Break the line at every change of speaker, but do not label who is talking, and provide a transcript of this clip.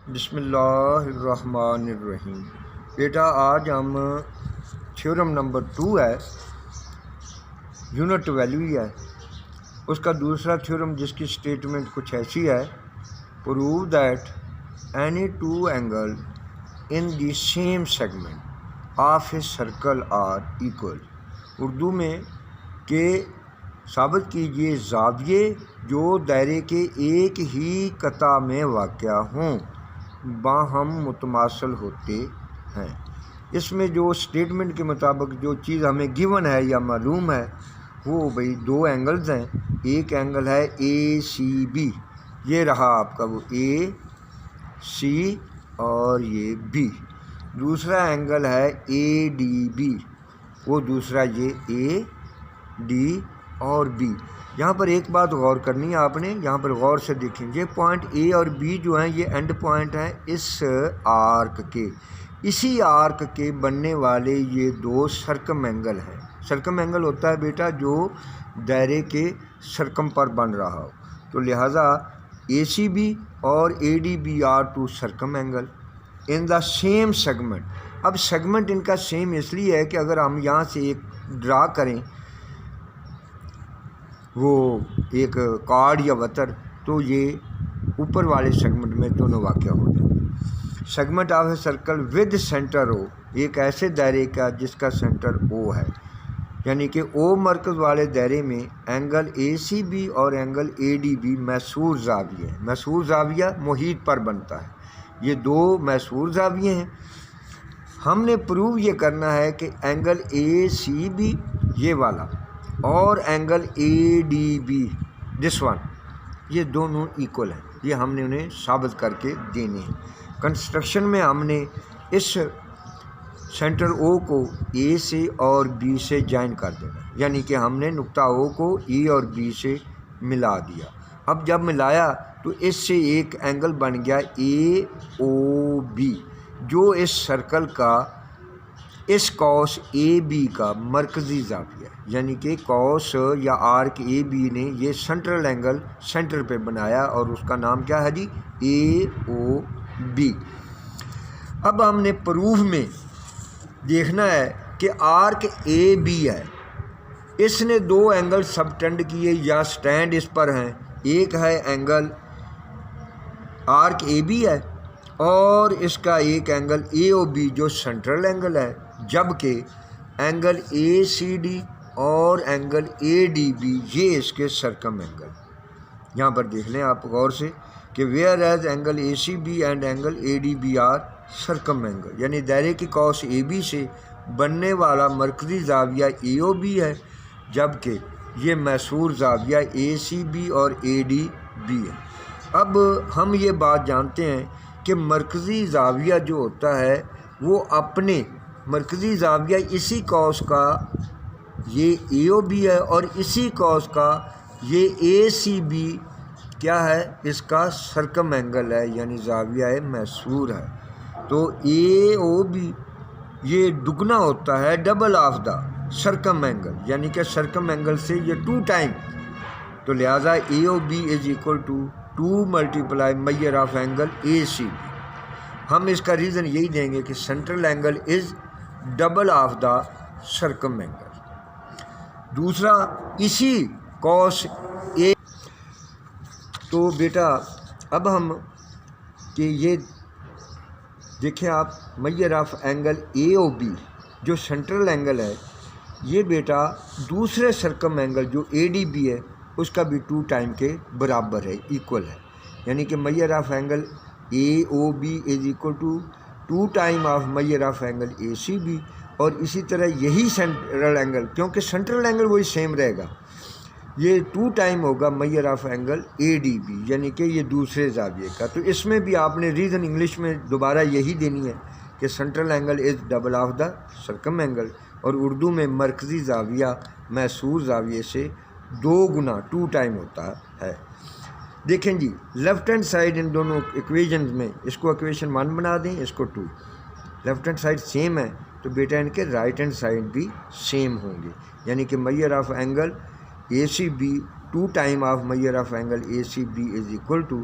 بسم اللہ الرحمن الرحیم۔ بیٹا آج ہم تھیورم نمبر 2 ہے، یونٹ ویلیو ہی ہے، اس کا دوسرا تھیورم جس کی سٹیٹمنٹ کچھ ایسی ہے، prove that any two angle in the same segment of a circle are equal. Urdu میں کہ ثابت کیجئے زاویے جو دائرے کے ایک ہی قطع میں واقع ہوں باہم متماثل ہوتے ہیں۔ اس میں جو سٹیٹمنٹ کے مطابق جو چیز ہمیں گیون ہے یا معلوم ہے وہ بھئی دو اینگلز ہیں۔ ایک اینگل ہے اے سی بی، یہ رہا آپ کا وہ اے سی اور یہ بی۔ دوسرا اینگل ہے اے ڈی بی، وہ دوسرا یہ اے ڈی اور بی۔ یہاں پر ایک بات غور کرنی ہے آپ نے، یہاں پر غور سے دیکھیں، یہ پوائنٹ اے اور بی جو ہیں یہ اینڈ پوائنٹ ہیں اس آرک کے، اسی آرک کے بننے والے یہ دو سرکم اینگل ہیں۔ سرکم اینگل ہوتا ہے بیٹا جو دائرے کے سرکم پر بن رہا ہو، تو لہٰذا اے سی بی اور A D B are two circum angle in the same segment. اب سیگمنٹ ان کا سیم اس لیے ہے کہ اگر ہم یہاں سے ایک ڈرا کریں وہ ایک کارڈ یا وتر، تو یہ اوپر والے سیگمنٹ میں دونوں واقع ہو جائیں۔ Segment of a circle with centre O, ایک ایسے دائرے کا جس کا سینٹر او ہے، یعنی کہ او مرکز والے دائرے میں اینگل اے سی بی اور اینگل اے ڈی بی محصور زاویے ہیں۔ محصور زاویہ محیط پر بنتا ہے، یہ دو محصور زاویے ہیں۔ ہم نے پروو یہ کرنا ہے کہ اینگل اے سی بی یہ والا اور angle A D be this one, یہ دونوں ایکول ہیں، یہ ہم نے انہیں ثابت کر کے دینے ہیں۔ کنسٹرکشن میں ہم نے اس سینٹر او کو اے سے اور بی سے جوائن کر دینا، یعنی کہ ہم نے نقطہ او کو اے اور بی سے ملا دیا۔ اب جب ملایا تو اس سے ایک اینگل بن گیا اے او بی، جو اس سرکل کا اس کوس اے بی کا مرکزی زاویہ ہے، یعنی کہ کوس یا آرک اے بی نے یہ سینٹرل اینگل سینٹر پہ بنایا اور اس کا نام کیا ہے جی، اے او بی۔ اب ہم نے پروف میں دیکھنا ہے کہ آرک اے بی ہے، اس نے دو اینگل سبٹینڈ کیے یا سٹینڈ اس پر ہیں۔ ایک ہے اینگل آرک اے بی ہے اور اس کا ایک اینگل اے او بی جو سینٹرل اینگل ہے، جبکہ اینگل اے سی ڈی اور اینگل اے ڈی بی یہ اس کے سرکم اینگل۔ یہاں پر دیکھ لیں آپ غور سے کہ whereas angle A C B and angle A D B are circum angle, یعنی دائرے کی کوس اے بی سے بننے والا مرکزی زاویہ اے او بی ہے، جبکہ یہ محصور زاویہ اے سی بی اور اے ڈی بی ہے۔ اب ہم یہ بات جانتے ہیں کہ مرکزی زاویہ جو ہوتا ہے وہ اپنے مرکزی زاویہ اسی کوس کا یہ اے او بی ہے اور اسی کوس کا یہ اے سی بی کیا ہے، اس کا سرکم اینگل ہے، یعنی زاویہ محصور ہے۔ تو اے او بی یہ دگنا ہوتا ہے double of the circum angle, یعنی کہ سرکم اینگل سے یہ 2 ٹائم، تو لہٰذا A O B is equal to 2 multiply measure of angle A C B. ہم اس کا ریزن یہی دیں گے کہ central angle is double of the circum angle. دوسرا اسی کوس اے، تو بیٹا اب ہم کہ یہ دیکھیں آپ major of angle A O be جو سینٹرل اینگل ہے، یہ بیٹا دوسرے سرکم اینگل جو اے ڈی بی ہے اس کا بھی 2 ٹائم کے برابر ہے، ایکول ہے، یعنی کہ measure of angle A O B is equal to 2 time of measure of angle A C B, اور اسی طرح یہی سینٹرل اینگل، کیونکہ سینٹرل اینگل وہی سیم رہے گا، یہ 2 ٹائم ہوگا measure of angle A D B, یعنی کہ یہ دوسرے زاویے کا۔ تو اس میں بھی آپ نے ریزن انگلش میں دوبارہ یہی دینی ہے کہ central angle is double of the circum angle, اور اردو میں مرکزی زاویہ محصور زاویے سے 2 گنا 2 ٹائم ہوتا ہے۔ دیکھیں جی لیفٹ ہینڈ سائڈ ان دونوں ایکویشنز میں، اس کو ایکویشن 1 بنا دیں، اس کو 2، لیفٹ ہینڈ سائڈ سیم ہے تو بیٹا ان کے رائٹ ہینڈ سائڈ بھی سیم ہوں گے، یعنی کہ measure of angle A C B 2 time of measure of angle A C B is equal to